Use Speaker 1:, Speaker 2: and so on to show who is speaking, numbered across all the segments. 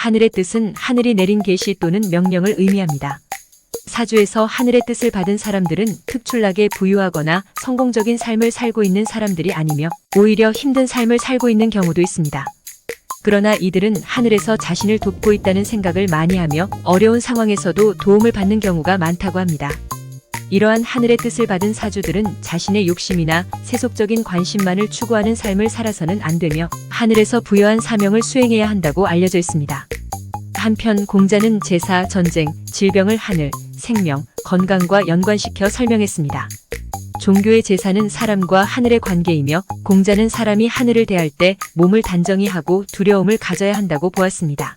Speaker 1: 하늘의 뜻은 하늘이 내린 계시 또는 명령을 의미합니다. 사주에서 하늘의 뜻을 받은 사람들은 특출나게 부유하거나 성공적인 삶을 살고 있는 사람들이 아니며 오히려 힘든 삶을 살고 있는 경우도 있습니다. 그러나 이들은 하늘에서 자신을 돕고 있다는 생각을 많이 하며 어려운 상황에서도 도움을 받는 경우가 많다고 합니다. 이러한 하늘의 뜻을 받은 사주들은 자신의 욕심이나 세속적인 관심만을 추구하는 삶을 살아서는 안 되며 하늘에서 부여한 사명을 수행해야 한다고 알려져 있습니다. 한편 공자는 제사, 전쟁, 질병을 하늘, 생명, 건강과 연관시켜 설명했습니다. 종교의 제사는 사람과 하늘의 관계이며 공자는 사람이 하늘을 대할 때 몸을 단정히 하고 두려움을 가져야 한다고 보았습니다.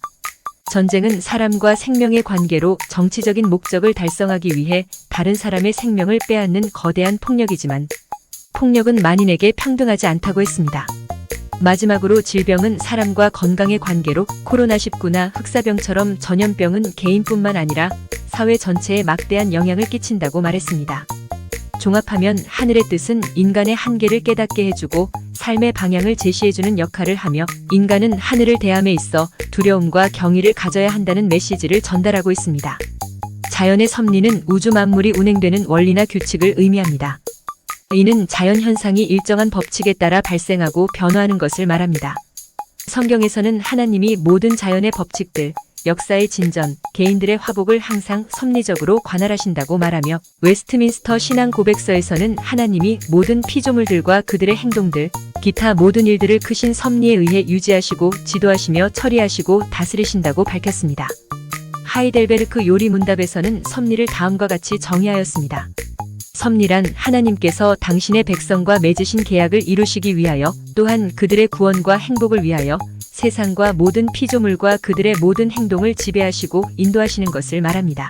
Speaker 1: 전쟁은 사람과 생명의 관계로 정치적인 목적을 달성하기 위해 다른 사람의 생명을 빼앗는 거대한 폭력이지만 폭력은 만인에게 평등하지 않다고 했습니다. 마지막으로 질병은 사람과 건강의 관계로 코로나19나 흑사병처럼 전염병은 개인뿐만 아니라 사회 전체에 막대한 영향을 끼친다고 말했습니다. 종합하면 하늘의 뜻은 인간의 한계를 깨닫게 해주고 삶의 방향을 제시해주는 역할을 하며 인간은 하늘을 대함에 있어 두려움과 경의를 가져야 한다는 메시지를 전달하고 있습니다. 자연의 섭리는 우주 만물이 운행되는 원리나 규칙을 의미합니다. 이는 자연 현상이 일정한 법칙에 따라 발생하고 변화하는 것을 말합니다. 성경에서는 하나님이 모든 자연의 법칙들, 역사의 진전, 개인들의 화복을 항상 섭리적으로 관할하신다고 말하며 웨스트민스터 신앙 고백서에서는 하나님이 모든 피조물들과 그들의 행동들, 기타 모든 일들을 크신 섭리에 의해 유지하시고 지도하시며 처리하시고 다스리신다고 밝혔습니다. 하이델베르크 요리 문답에서는 섭리를 다음과 같이 정의하였습니다. 섭리란 하나님께서 당신의 백성과 맺으신 계약을 이루시기 위하여 또한 그들의 구원과 행복을 위하여 세상과 모든 피조물과 그들의 모든 행동을 지배하시고 인도하시는 것을 말합니다.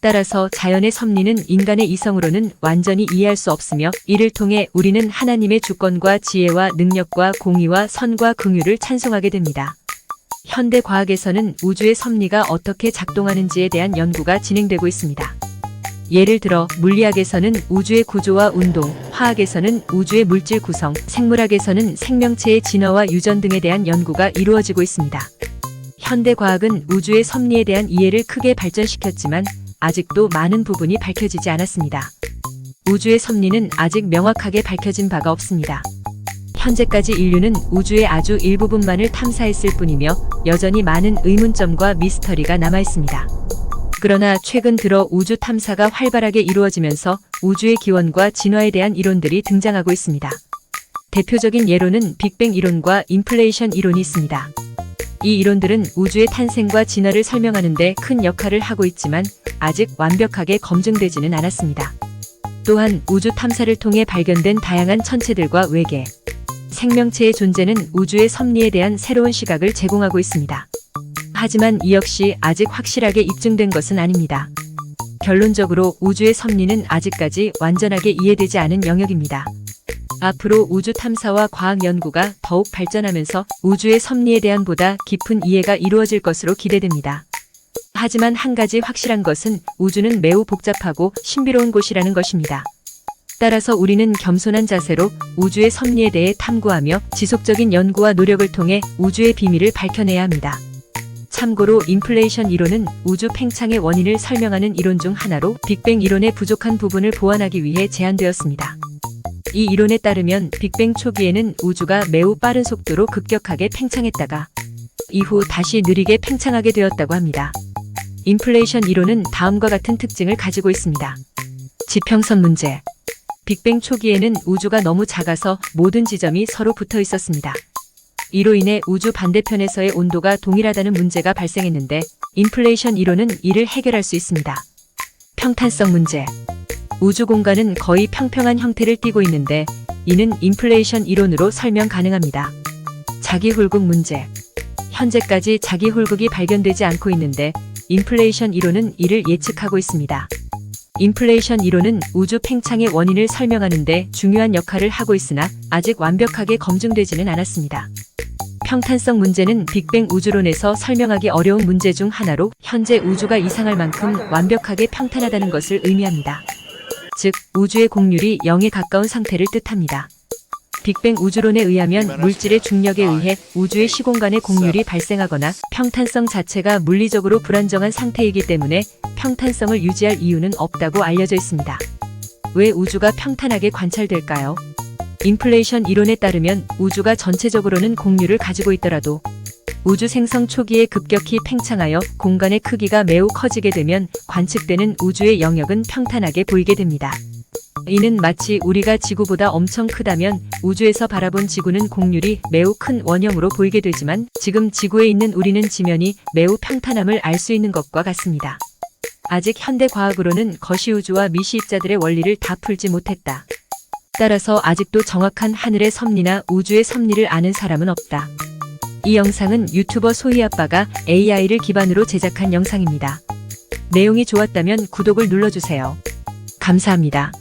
Speaker 1: 따라서 자연의 섭리는 인간의 이성으로는 완전히 이해할 수 없으며 이를 통해 우리는 하나님의 주권과 지혜와 능력과 공의와 선과 긍휼을 찬송하게 됩니다. 현대 과학에서는 우주의 섭리가 어떻게 작동하는지에 대한 연구가 진행되고 있습니다. 예를 들어 물리학에서는 우주의 구조와 운동, 화학에서는 우주의 물질 구성, 생물학에서는 생명체의 진화와 유전 등에 대한 연구가 이루어지고 있습니다. 현대 과학은 우주의 섭리에 대한 이해를 크게 발전시켰지만 아직도 많은 부분이 밝혀지지 않았습니다. 우주의 섭리는 아직 명확하게 밝혀진 바가 없습니다. 현재까지 인류는 우주의 아주 일부분만을 탐사했을 뿐이며 여전히 많은 의문점과 미스터리가 남아있습니다. 그러나 최근 들어 우주 탐사가 활발하게 이루어지면서 우주의 기원과 진화에 대한 이론들이 등장하고 있습니다. 대표적인 예로는 빅뱅 이론과 인플레이션 이론이 있습니다. 이 이론들은 우주의 탄생과 진화를 설명하는 데 큰 역할을 하고 있지만 아직 완벽하게 검증되지는 않았습니다. 또한 우주 탐사를 통해 발견된 다양한 천체들과 외계, 생명체의 존재는 우주의 섭리에 대한 새로운 시각을 제공하고 있습니다. 하지만 이 역시 아직 확실하게 입증된 것은 아닙니다. 결론적으로 우주의 섭리는 아직까지 완전하게 이해되지 않은 영역입니다. 앞으로 우주 탐사와 과학 연구가 더욱 발전하면서 우주의 섭리에 대한 보다 깊은 이해가 이루어질 것으로 기대됩니다. 하지만 한 가지 확실한 것은 우주는 매우 복잡하고 신비로운 곳이라는 것입니다. 따라서 우리는 겸손한 자세로 우주의 섭리에 대해 탐구하며 지속적인 연구와 노력을 통해 우주의 비밀을 밝혀내야 합니다. 참고로 인플레이션 이론은 우주 팽창의 원인을 설명하는 이론 중 하나로 빅뱅 이론의 부족한 부분을 보완하기 위해 제안되었습니다. 이 이론에 따르면 빅뱅 초기에는 우주가 매우 빠른 속도로 급격하게 팽창했다가 이후 다시 느리게 팽창하게 되었다고 합니다. 인플레이션 이론은 다음과 같은 특징을 가지고 있습니다. 지평선 문제. 빅뱅 초기에는 우주가 너무 작아서 모든 지점이 서로 붙어 있었습니다. 이로 인해 우주 반대편에서의 온도가 동일하다는 문제가 발생했는데 인플레이션 이론은 이를 해결할 수 있습니다. 평탄성 문제. 우주 공간은 거의 평평한 형태를 띠고 있는데 이는 인플레이션 이론으로 설명 가능합니다. 자기훌국 문제. 현재까지 자기훌국이 발견되지 않고 있는데 인플레이션 이론은 이를 예측하고 있습니다. 인플레이션 이론은 우주 팽창의 원인을 설명하는 데 중요한 역할을 하고 있으나 아직 완벽하게 검증되지는 않았습니다. 평탄성 문제는 빅뱅 우주론에서 설명하기 어려운 문제 중 하나로 현재 우주가 이상할 만큼 완벽하게 평탄하다는 것을 의미합니다. 즉, 우주의 곡률이 0에 가까운 상태를 뜻합니다. 빅뱅 우주론에 의하면 물질의 중력에 의해 우주의 시공간의 곡률이 발생하거나 평탄성 자체가 물리적으로 불안정한 상태이기 때문에 평탄성을 유지할 이유는 없다고 알려져 있습니다. 왜 우주가 평탄하게 관찰될까요? 인플레이션 이론에 따르면 우주가 전체적으로는 곡률을 가지고 있더라도 우주 생성 초기에 급격히 팽창하여 공간의 크기가 매우 커지게 되면 관측되는 우주의 영역은 평탄하게 보이게 됩니다. 이는 마치 우리가 지구보다 엄청 크다면 우주에서 바라본 지구는 곡률이 매우 큰 원형으로 보이게 되지만 지금 지구에 있는 우리는 지면이 매우 평탄함을 알 수 있는 것과 같습니다. 아직 현대 과학으로는 거시우주와 미시입자들의 원리를 다 풀지 못했다. 따라서 아직도 정확한 하늘의 섭리나 우주의 섭리를 아는 사람은 없다. 이 영상은 유튜버 소희아빠가 AI를 기반으로 제작한 영상입니다. 내용이 좋았다면 구독을 눌러주세요. 감사합니다.